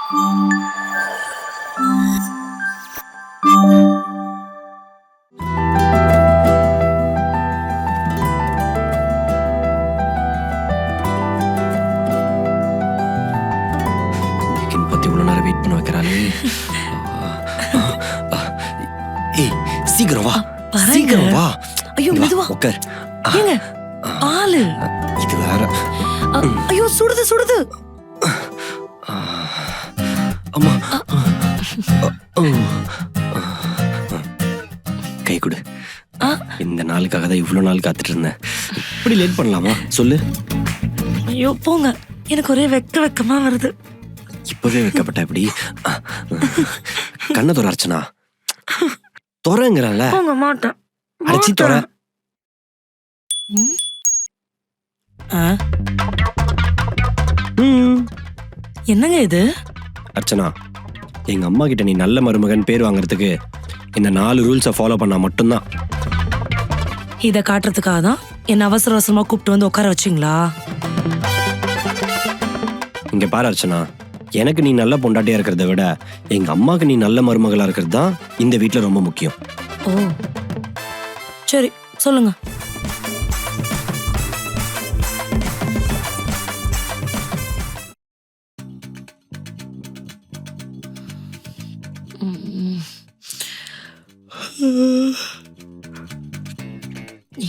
பத்தி இவ்வளவு நேரம் வெயிட் பண்ண வைக்கிறாளே. ஏய் சீக்கிரம் வா, சீக்கிரம் வா. ஐயோ மெதுவா உட்கார். ஏங்க ஆளு இது வேற. ஐயோ சுடுது சுடுது. அம்மா கை கொடு. இந்த நாளுக்காக தான் இவ்வளவு நாள் காத்துட்டு இருந்தேன். இப்படி லேட் பண்ணலாமா சொல்லு? ஐயோ போங்க, எனக்கு ஒரே வெக்கமா வருது. இப்பவே வைக்கப்பட்ட எப்படி? கண்ணை தோற அர்ச்சனா, தோறங்கிறல்ல. போங்க மாட்டேன். அடிச்சு தோற. என்னங்க இது? அர்ச்சனா, எங்க அம்மா கிட்ட நீ நல்ல மருமகன் பேர் வாங்குறதுக்கு இந்த 4 ரூல்ஸை ஃபாலோ பண்ணா மட்டும்தான். இத காட்டுறதுக்காக தான் என்ன அவசர அவசரமா கூப்பிட்டு வந்து உட்கார வச்சிங்களா? இங்க பாரு அர்ச்சனா, எனக்கு நீ நல்ல பொண்டாட்டியா இருக்கிறத விட எங்க அம்மாக்கு நீ நல்ல மருமகளா இருக்கிறது தான் இந்த வீட்டுல ரொம்ப முக்கியம். ஓ சரி சொல்லுங்க.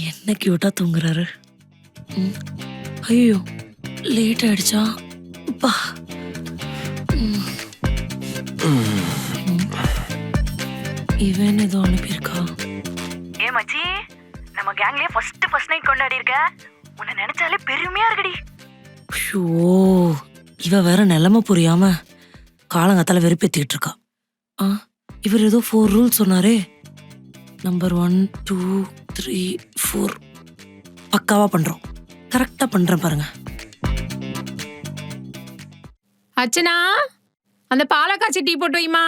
என்ன கியூட்டா தூங்குறாரு. ஐயோ லேட் ஆயிடுச்சா? பா இவன் ஏதோ அனுப்பியிருக்கா. ஏ மச்சி, நம்ம கேங்லயே ஃபர்ஸ்ட் நைட் கொண்டாடி இருக்க. உன்னை நினைச்சாலே பெருமையா இருக்குடி. ஐயோ இவ வேற நிலைமை புரியாம காலங்காத்தால வெறுப்பேத்திக்கிட்டு இருக்கா. இவர் ஏதோ 4 ரூல்ஸ் சொன்னாரே. நம்பர் 1 2 3 4 பக்காவா பண்றோம். கரெக்டா பண்றேன் பாருங்க. அச்சனா, அந்த பாலை காய்ச்சி டீ போட்டு வைமா.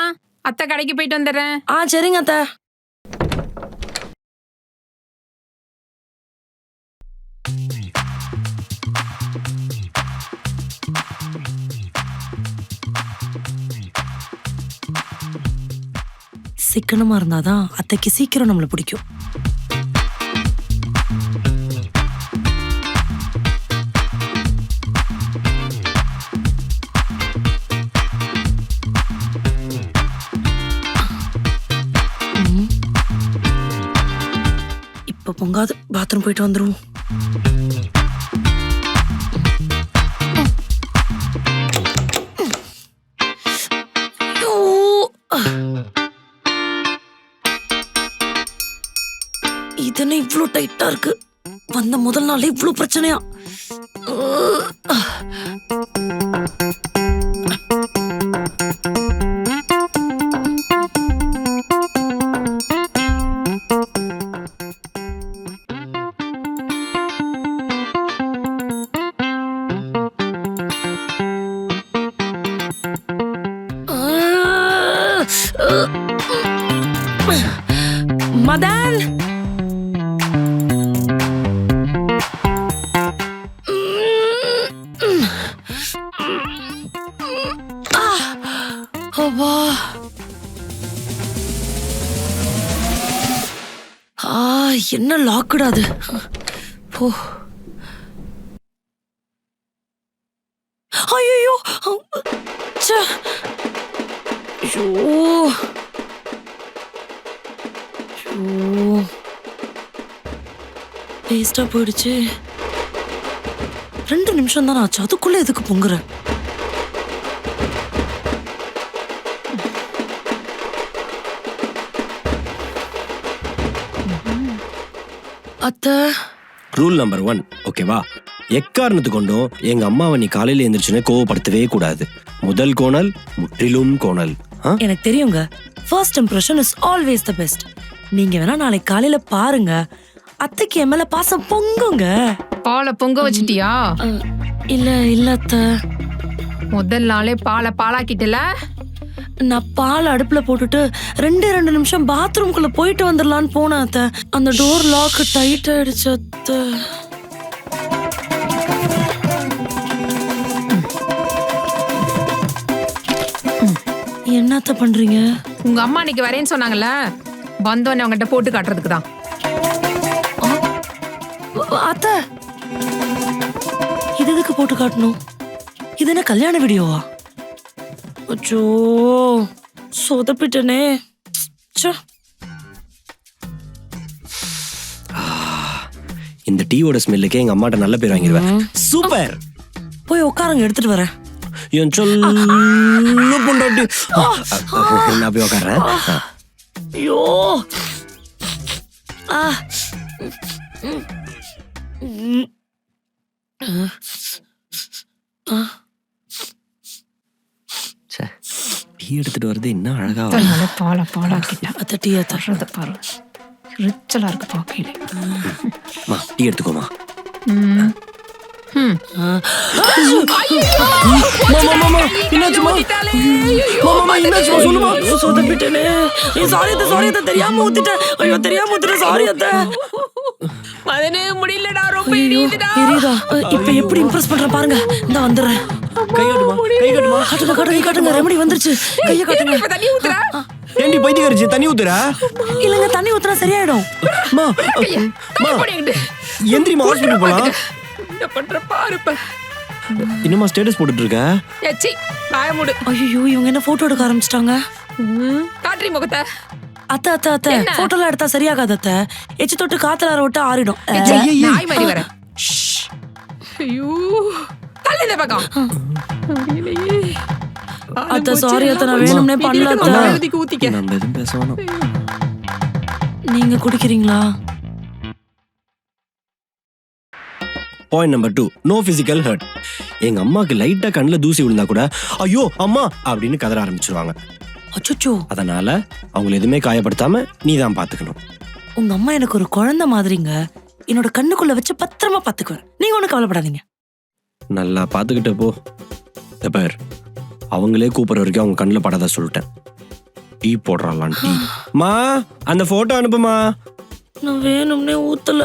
அத்தை கடைக்கு போயிட்டு வந்துடுறேன். சரிங்க அத்தை. சிக்கனமா இருந்தாதான் அத்தைக்கு சீக்கிரம் நம்மள பிடிக்கும். இப்ப பொங்காது, பாத்ரூம் போயிட்டு வந்துருவோம். இதனை இவ்ளோ டைட்டா இருக்கு. வந்த முதல் நாளே இவ்ளோ பிரச்சனையா? மதன் என்ன லாக்குடாது. ஓ ஐயோ வேஸ்டா போயிடுச்சு. 2 நிமிஷம் தானே ஆச்சு, அதுக்குள்ள எதுக்கு பொங்குற? அத்தை, ரூல் நம்பர் 1 ஓகேவா? எக்காரணத்து கொண்டும் எங்க அம்மாவை நீ காலையில எந்திரிச்சுன்னு கோவப்படுத்தவே கூடாது. முதல் கோணல் முற்றிலும் கோணல். எனக்கு தெரியுங்க. First impression is always the best. நீங்க வேணா நாளைக்கு காலையில பாருங்க, அத்தைக்கு என் மேல பாசம் பொங்குங்க. பாலை பொங்க வச்சிட்டியா? இல்ல அத்தை. முதல் நாளே பாலை பாலாக்கிட்டல. நான் பால் அடுப்புல போட்டுட்டு 2 நிமிஷம் பாத்ரூம்குள்ள போயிட்டு வந்துடலான்னு போனேன் அத்தை. அந்த டோர் லாக் டைட் ஆயிடுச்சு அத்தை. என்னத்த பண்றீங்க? உங்க அம்மா இன்னைக்கு வரேன்னு சொன்னாங்கல்ல, வந்தோன்னு அவங்ககிட்ட போட்டு காட்டுறதுக்கு தான். அத்தை, இது எதுக்கு போட்டு காட்டணும்? இது என்ன கல்யாண வீடியோவா? அச்சோ, சொதப்பிட்டனே. ச்சே. இந்த டீயோட ஸ்மெல்லுக்கே எங்க அம்மாட்ட நல்ல பேர் வாங்கிடுவேன். சூப்பர். போய் உட்காருங்க, எடுத்துட்டு வரேன். என் சொல்ல பொண்டாட்டி. நான் போய் உட்கார்றேன். ஐயோ. டீ எடுத்துட்டு வருது என்ன அழகா. பாலாக்கிட்டேன். அத்தை டீயை தர்றத பாரு, ரிச்சலா இருக்கு பாக்கையில. டீ எடுத்துக்கோமா. தெரியாம ஊத்திட்டேன். ஐயோ, தெரியாம ஊத்திட்டேன். சாரி அத்தை. முடியலடா, ரொம்ப எரியுதா? இப்ப எப்படி இம்ப்ரெஸ் பண்ற பாருங்க. இந்த வந்துடுறேன். கை காட்டுமா, கை காட்டுமா. காட்டுங்க, காட்டுங்க. ரெமடி வந்துருச்சு. கைய காட்டுங்க. தண்ணி ஊத்துறா. ஏண்டி பைத்தியக்காரிச்சி, தண்ணி ஊத்துறா? இல்லங்க, தண்ணி ஊத்துனா சரியாயிடும். எந்திரிமா, ஹாஸ்பிடல் போலாம். என்ன பண்ற பாருப்ப. இன்னுமா ஸ்டேட்டஸ் போட்டுட்டு இருக்க? ஏச்சி, வாய மூடு. ஐயோ, இவங்க என்ன போட்டோ எடுக்க ஆரம்பிச்சிட்டாங்க. காட்ரி முகத்தை. அத்தை, போட்டோலாம் எடுத்தா சரியாகாது அத்தை. எச்சி தொட்டு காத்துல விட்டு ஆறிடும். நாய் மாதிரி வர. ஐயோ, தள்ளி இந்த பக்கம். அத்தை, சாரி அத்தை, நான் வேணும்னே பண்ணல அத்தை. ஊத்திக்க. நம்ம எதுவும் பேச வேணாம். நீங்க குடிக்கிறீங்களா? Point number 2, no physical hurt. எங்க அம்மாக்கு லைட்டா கண்ணுல தூசி விழுந்தா கூட ஐயோ அம்மா அப்படின்னு கதற ஆரம்பிச்சிருவாங்க. அச்சோ. அதனால அவங்களை எதுவுமே காயப்படுத்தாம நீ தான் பாத்துக்கணும். உங்க அம்மா எனக்கு ஒரு குழந்தை மாதிரிங்க. என்னோட கண்ணுக்குள்ள வச்சு பத்திரமா பாத்துக்குவேன். நீங்க ஒண்ணு கவலைப்படாதீங்க. நல்லா பாத்துக்கிட்ட போ. பார், அவங்களே கூப்பிடுற வரைக்கும் அவங்க கண்ணுல படாத சொல்லிட்டேன். டீ போடுறான் டீ. மா, அந்த போட்டோ அனுப்புமா. நான் வேணும்னே ஊத்தல.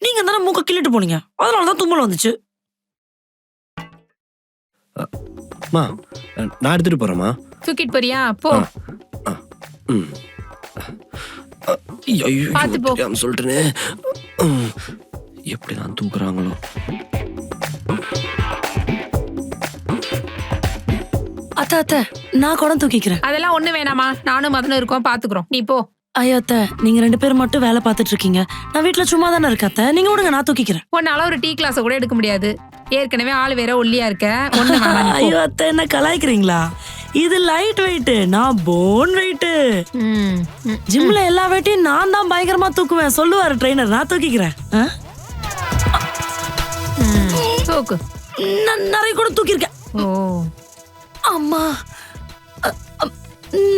நீங்க தானே மூக்க கிள்ளிட்டு போனீங்க, அதனாலதான் தும்மல் வந்துச்சு. மா, நான் எடுத்துட்டு போறேமா. தூக்கிட்டு போறியா? போ. பாத்து போ. சொல்லிட்டேனே, எப்படிதான் தூக்குறாங்களோ. அத்தை, நான் குடம் தூக்கிக்கிறேன். அதெல்லாம் ஒண்ணு வேணாமா, நானும் மதனும் இருக்கோம், பாத்துக்கிறோம். நீ போ. ஐயோ அத்தை, நீங்க 2 பேரும் மட்டும் வேலை பார்த்துட்டு இருக்கீங்க. நான் வீட்டுல சும்மா தானே இருக்கேன் அத்தை. நீங்க விடுங்க, நான் தூக்கிக்கிறேன். உன்னால ஒரு டீ கிளாஸ கூட எடுக்க முடியாது. ஏற்கனவே ஆள் வேற ஒல்லியா இருக்க. ஒண்ணு வேணாம். ஐயோ அத்தை, என்ன கலாய்க்கிறீங்களா? இது லைட் வெயிட், நான் போன் வெயிட். ஜிம்ல எல்லா வெயிட்டையும் நான் தான் பயங்கரமா தூக்குவேன் சொல்லுவாரு ட்ரெயினர். நான் தூக்கிக்கிறேன். தூக்கு. நான் நிறைய கூட தூக்கிருக்கேன். ஓ அம்மா,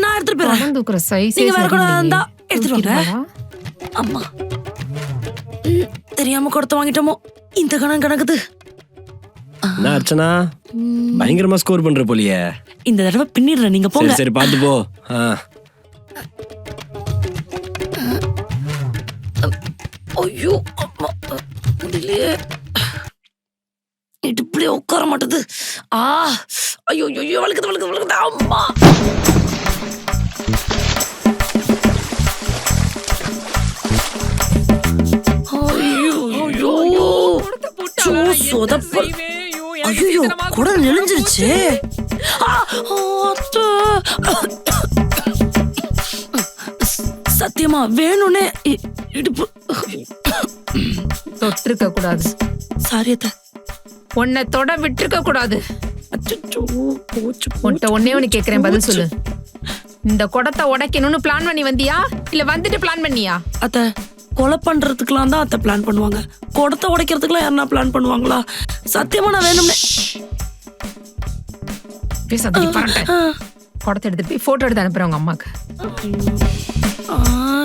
நான் எடுத்துட்டு போறேன். தூக்குற சைஸ் நீங்க வேற கூட இருந்தா எடுத்துட்டு வாங்க. அம்மா, தெரியாம கொடுத்து வாங்கிட்டோமோ. இந்த கணக்குது. என்ன அர்ச்சனா, பயங்கரமா ஸ்கோர் பண்ற போலியே. இந்த தடவை பின்னிடுறேன், நீங்க போங்க. சரி பாத்து போ. ஐயோ அம்மா, முடியலையே. இடுப்புலயே உட்கார மாட்டேது. ஐயோ ஐயோ, வழுக்குது. அம்மா, ஐயோ குடம் நெளிஞ்சிருச்சு. சத்தியமா வேணும்னே இடுப்பு தொட்டிருக்க கூடாது. சாரி அத்தை. உன்னை தொட விட்டுருக்க கூடாது. உன்கிட்ட ஒன்னே ஒண்ணு கேக்குறேன், பதில் சொல்லு. இந்த குடத்தை உடைக்கணும்னு பிளான் பண்ணி வந்தியா, இல்ல வந்துட்டு பிளான் பண்ணியா? அத்தை, கொலை பண்றதுக்குலாம் தான் அத்தை பிளான் பண்ணுவாங்க. குடத்தை உடைக்கிறதுக்குலாம் யாருன்னா பிளான் பண்ணுவாங்களா? சத்தியமா நான் வேணும்னே. பேசாதடி பரட்ட. குடத்தை எடுத்துட்டு போய் போட்டோ எடுத்து அனுப்புறேன் உங்க அம்மாக்கு.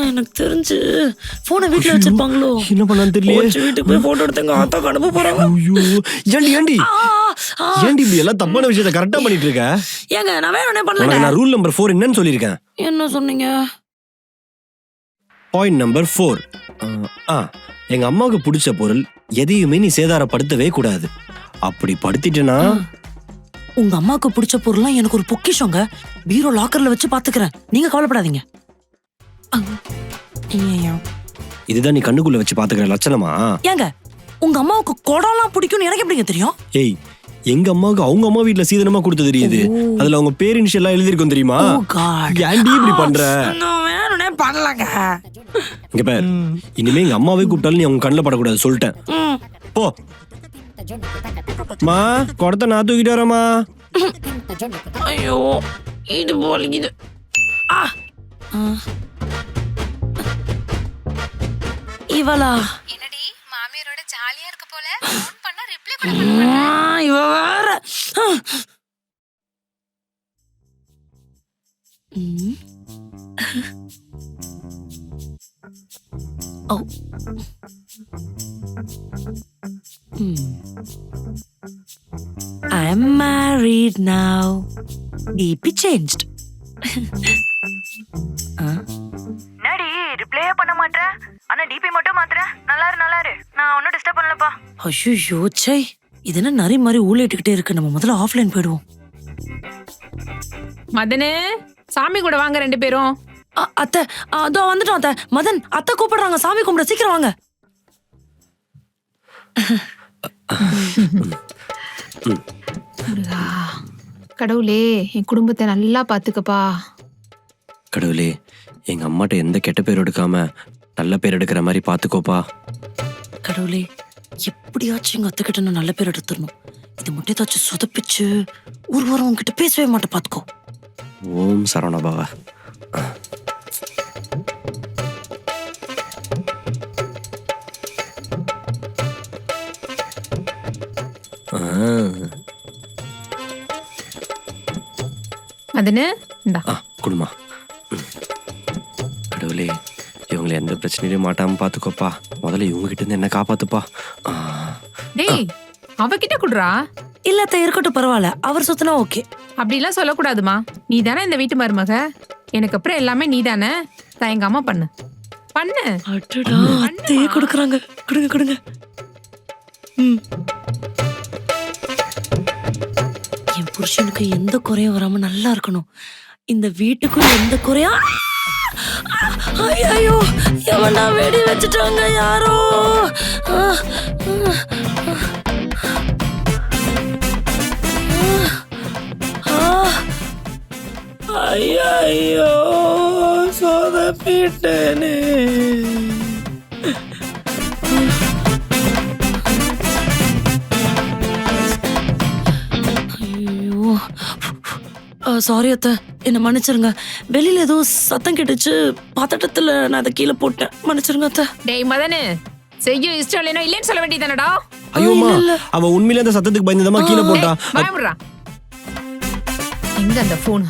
எனக்கு தெரிஞ்சு போனை வீட்டுல வச்சிருப்பாங்களோ. என்ன பண்ணான்னு தெரியல. வீட்டுக்கு போய் போட்டோ எடுத்தங்க ஆத்தாக்கு அனுப்ப போறாங்க. ஏண்டி இப்படி எல்லாம் தப்பான விஷயத்தை கரெக்டா பண்ணிட்டு இருக்க? ஏங்க, நான் வேணும்னே பண்ணல. நான் ரூல் நம்பர் 4 என்னன்னு சொல்லிருக்கேன். என்ன சொன்னீங்க? பாயிண்ட் நம்பர் 4, எங்க அம்மாவுக்கு பிடிச்ச பொருள் எதையுமே நீ சேதாரப்படுத்தவே கூடாது. அப்படி படுத்திட்டேன்னா உங்க அம்மாவுக்கு பிடிச்ச பொருள்லாம் எனக்கு ஒரு பொக்கிஷங்க. பீரோ லாக்கர்ல வச்சு பாத்துக்கிறேன், நீங்க கவலைப்படாதீங்க. ஐயையோ. இதுதான் நீ கண்ணுக்குள்ள வச்சு பாத்துக்கிற லட்சணமா? ஏங்க உங்க அம்மாவுக்கு குடம்லாம் பிடிக்கும்னு எனக்கு எப்படிங்க தெரியும்? ஏய், எங்க அம்மாவுக்கு அவங்க அம்மா வீட்ல சீதனமா கொடுத்து தெரியுது. அதுல அவங்க பேர் இனிஷியலா எழுதிருக்கும் தெரியுமா? Oh God. ஏன்டி இப்படி பண்ற? நான் வேணும்னே பண்ணலங்க. இங்க பார், இனிமே எங்க அம்மாவே கூப்பிட்டாலும் நீ அவங்க கண்ணுல படக்கூடாது சொல்லிட்டேன். போ மா, குடத்தை நான் தூக்கிட்டு வரேம்மா. ஐயோ இது போலிக்குது. இவளா? என்னடி மாமியாரோட ஜாலியா இருக்க போல, ஃபோன் பண்ணா ரிப்ளை பண்ண இவ வேற. ஓ. I'm married now. DP changed. என்னடி ரிப்ளையே பண்ண மாட்டேன், ஆனா டிபி மட்டும் மாத்துற. நல்லா இரு, நான் ஒன்னும் டிஸ்டர்ப் பண்ணலப்பா. ஐயோ சை, இது என்ன நரி மாதிரி ஊழிட்டுக்கிட்டே இருக்கு. நம்ம முதல்ல ஆஃப்லைன் போயிடுவோம். மதனு, சாமி கூட வாங்க 2 பேரும். அத்தை அதோ வந்துட்டோம் அத்தை. மதன் அத்தை கூப்பிடுறாங்க, சாமி கும்பிட, சீக்கிரம் வாங்க. கடவுளே, என் குடும்பத்தை நல்லா பாத்துக்கப்பா. கடவுளே, எங்க அம்மாட்ட எந்த கெட்ட பேர் எடுக்காம நல்ல பேர் எடுக்கிற மாதிரி பாத்துக்கோப்பா. கடவுளே, எப்படியாச்சும் எங்க அத்தை கிட்ட நான் நல்ல பேர் எடுத்துடணும். இது மட்டும் ஏதாச்சும் சொதப்பிச்சு ஒரு வாரம் உங்ககிட்ட பேசவே மாட்டேன், பாத்துக்கோ. ஓம் சரவணபவ. மதனு இந்தா. குடுமா. கடவுளே, இவங்களை எந்த பிரச்சனையிலும் மாட்டாம பாத்துக்கோப்பா. முதல்ல இவங்க கிட்ட இருந்து என்ன காப்பாத்துப்பா. டேய், அவகிட்ட குடுறா. இல்ல அத்தை, இருக்கட்டும், பரவாயில்ல. அவர் சுத்தினா ஓகே. அப்படிலாம் சொல்லக்கூடாதுமா. நீ தானே இந்த வீட்டு மருமக, எனக்கு அப்புறம் எல்லாமே நீ தானே. தயங்காம பண்ணு. அடடா, அத்தையே கொடுக்குறாங்க. கொடுங்க. என் புருஷனுக்கு எந்த குறையும் வராம நல்லா இருக்கணும். இந்த வீட்டுக்கும் எந்த குறையா. ஐயோ, எவனா வெடி வச்சுட்டாங்க யாரோ. ஐயோ, சொதப்பிட்டேனே. ஐயோ, சாரி அத்தை, என்ன மன்னிச்சிருங்க. வெளியில ஏதோ சத்தம் கேட்டுச்சு, பதட்டத்துல நான் அதை கீழே போட்டேன், மன்னிச்சிருங்க அத்தை. டேய் மதனு, செய்ய இஷ்டம் இல்லைன்னா இல்லைன்னு சொல்ல வேண்டியதானடா. ஐயோமா, அவ உண்மையிலே அந்த சத்தத்துக்கு பயந்துதாம்மா கீழே போட்டா. பயமுடுறா. எங்க அந்த போன்?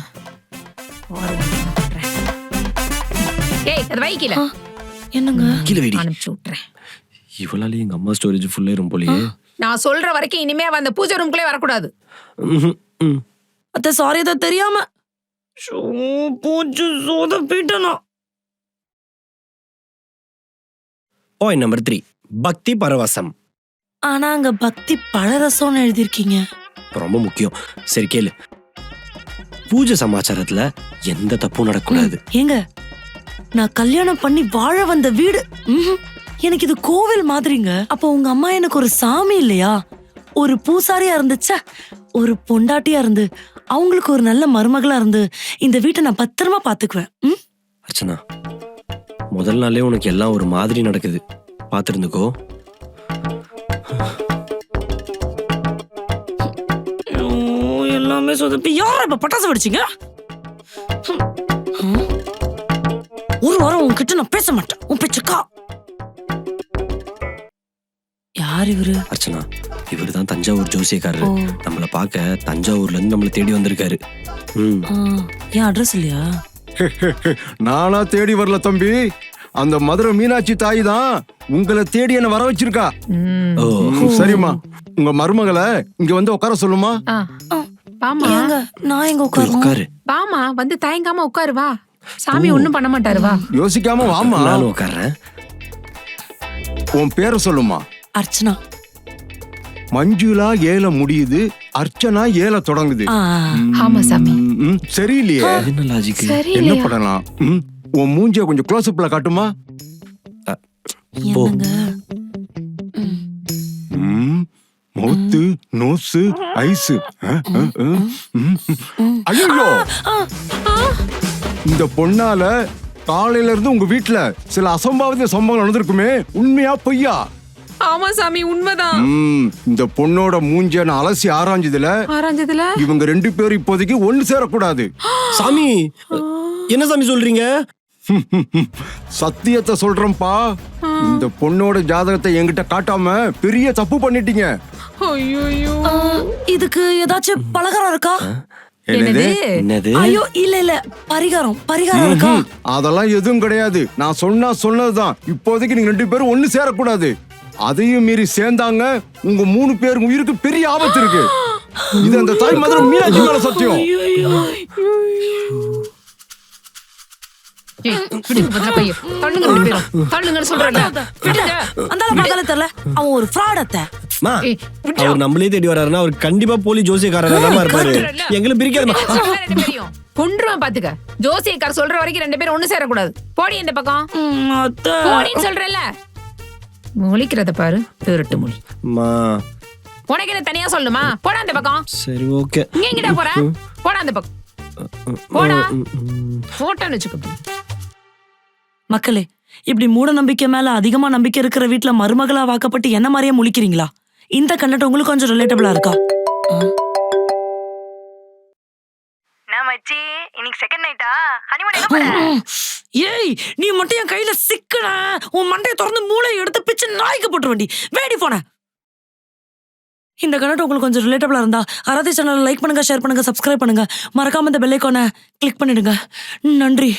ஏய், அது வைக்கல. என்னங்க? கீழே வெடி. அனுப்பிச்சு விட்டுறேன். இவளாலே எங்க அம்மா ஸ்டோரேஜ் ஃபுல்லா இருக்கும் போலயே. நான் சொல்ற வரைக்கும் இனிமே அவ அந்த பூஜை ரூம்குள்ளே வரக்கூடாது. அத்தை சாரி அத்தை, தெரியாம. பூஜை சொதப்பிட்டேனா. பாயிண்ட் நம்பர் 3, பக்தி பரவசம். ஆனா அங்க பக்தி பழரசம்னு எழுதிருக்கீங்க. ரொம்ப முக்கியம். சரி கேளு. பூஜை சமாச்சாரத்துல எந்த தப்பும் நடக்கூடாது. ஏங்க, நான் கல்யாணம் பண்ணி வாழ வந்த வீடு. எனக்கு இது கோவில் மாதிரிங்க. அப்போ உங்க அம்மா எனக்கு ஒரு சாமி இல்லையா? ஒரு பூசாரியா இருந்துச்சா, ஒரு பொண்டாட்டியா இருந்து, அவங்களுக்கு ஒரு நல்ல மருமகளா இருந்து இந்த வீட்டை நான் பத்திரமா பாத்துக்குவேன். அர்ச்சனா, முதல் நாளே உனக்கு எல்லாம் ஒரு மாதிரி நடக்குது, பாத்துருந்துக்கோ. எல்லாமே சொதப்பி. யார இப்ப பட்டாசு வெடிச்சீங்க? ஒரு வாரம் உன்கிட்ட நான் பேச மாட்டேன். உன் பேச்சுக்கா. யார் இவரு? அர்ச்சனா, இவருதான் தஞ்சாவூர் ஜோசியக்காரரு. நம்மள பார்க்க தஞ்சாவூர்ல இருந்து நம்மள தேடி வந்திருக்காரு. ஏன் அட்ரஸ் இல்லையா? நானா தேடி வரல தம்பி, அந்த மதுரை மீனாட்சி தாய் தான் உங்களை தேடி என்ன வர வச்சிருக்கா. சரிம்மா, உங்க மருமகளை இங்க வந்து உட்கார சொல்லுமா. பாமா, நான் எங்க உட்காரு? பாமா, வந்து தயங்காம உட்காரு. வா, சாமி ஒண்ணும் பண்ண மாட்டாரு. வா, யோசிக்காம வாமா. நானும் உட்கார்றேன். உன் பேரை சொல்லுமா. அர்ச்சனா. மஞ்சுளா ஏல முடியுது, அர்ச்சனா ஏல தொடங்குது. ஆ, ஆமா சாமி. சரியில்லையே. என்ன லாஜிக்? என்ன பண்ணலாம்? உன் மூஞ்சிய கொஞ்சம் க்ளோஸ் அப்ல காட்டுமா? என்னங்க? மவுத்து நோசு ஐஸ். ஐயோ, இந்த பொண்ணால காலையில இருந்து உங்க வீட்டுல சில அசம்பாவித சம்பவம் நடந்திருக்குமே, உண்மையா பொய்யா? ஆமா சாமி, உண்மைதான். இந்த பொண்ணோட மூஞ்சிய நான் அலசி ஆராய்ஞ்சதுல இவங்க 2 பேரும் இப்போதைக்கு ஒண்ணு சேரக்கூடாது. சாமி, என்ன சாமி சொல்றீங்க? சத்தியத்தை சொல்றேன்பா. இந்த பொண்ணோட ஜாதகத்தை என்கிட்ட காட்டாம பெரிய தப்பு பண்ணிட்டீங்க. ஐயோ, இதுக்கு ஏதாச்சும் பலகாரம் இருக்கா? என்னது? ஐயோ, இல்ல பரிகாரம் இருக்கா? அதெல்லாம் எதுவும் கிடையாது. நான் சொன்னதுதான். இப்போதைக்கு நீங்க 2 பேரும் ஒண்ணு சேரக்கூடாது. அதையும் மீறி சேர்ந்தாங்க உங்க 3 பேர் உயிருக்கு பெரிய ஆபத்து இருக்கு. இது அந்த தாய் மதுரை மீனாட்சி மேல சத்தியம். தெரியல, அவன் ஒரு ஃப்ராட். அவர் நம்மளே தேடி வராருன்னா அவர் கண்டிப்பா போலி ஜோசியக்காரரா தான் இருப்பாரு. எங்களை பிரிக்காத. கொன்றுவான் பாத்துக்க. ஜோசியக்கார சொல்ற வரைக்கும் 2 பேரும் ஒண்ணு சேரக்கூடாது. போடி இந்த பக்கம். போடின்னு சொல்றல. முழிக்கிறத பாரு, திருட்டு மொழி. உனக்கு என்ன தனியா சொல்லணுமா? போடா அந்த பக்கம். சரி, ஓகே. இங்க எங்கடா போற? போடா அந்த பக்கம். போடா. போட்டோன்னு வச்சுக்கோ. மக்களே, இப்படி மூட நம்பிக்கை மேல அதிகமா நம்பிக்கை இருக்கிற வீட்டுல மருமகளா வாக்கப்பட்டு என்ன மாதிரியே முழிக்கிறீங்களா? இந்த கண்டென்ட் உங்களுக்கு கொஞ்சம் ரிலேட்டபிளா இருக்கா? நான் மச்சி, இன்னைக்கு செகண்ட் நைட்டா? ஹனிமூன் எங்க போற? ஏய், நீ மட்டும் என் கையில சிக்கன, உன் மண்டையை திறந்து மூளையை எடுத்து பிச்சு நாய்க்கு போட்டு வண்டி வேடி போன. இந்த கண்டென்ட் உங்களுக்கு கொஞ்சம் ரிலேட்டபிளா இருந்தா ஆராத்தி சேனலை லைக் பண்ணுங்க, ஷேர் பண்ணுங்க, சப்ஸ்கிரைப் பண்ணுங்க. மறக்காம இந்த பெல் ஐகானை கிளிக் பண்ணிடுங்க. நன்றி.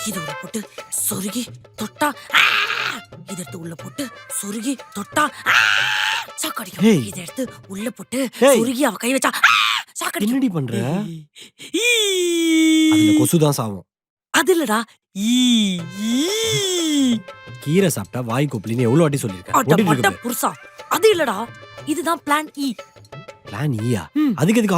இதோட போட்டு சொருகி தொட்டா இத எடுத்து உள்ள போட்டு சொருகி தொட்டா சாக்கடிக்கும். இத எடுத்து உள்ள போட்டு சொருகி அவ கை வச்சா சாக்கடிக்கும். என்னடி பண்ற? அதுல கொசுதான் சாவும். அது இல்லடா, கீரை சாப்பிட்டா வாய் கொப்பளின்னு எவ்வளவு வாட்டி சொல்லிருக்கேன். புருஷா, அது இல்லடா, இதுதான் பிளான் இ. பிளான் ஈயா? அதுக்கு எதுக்கு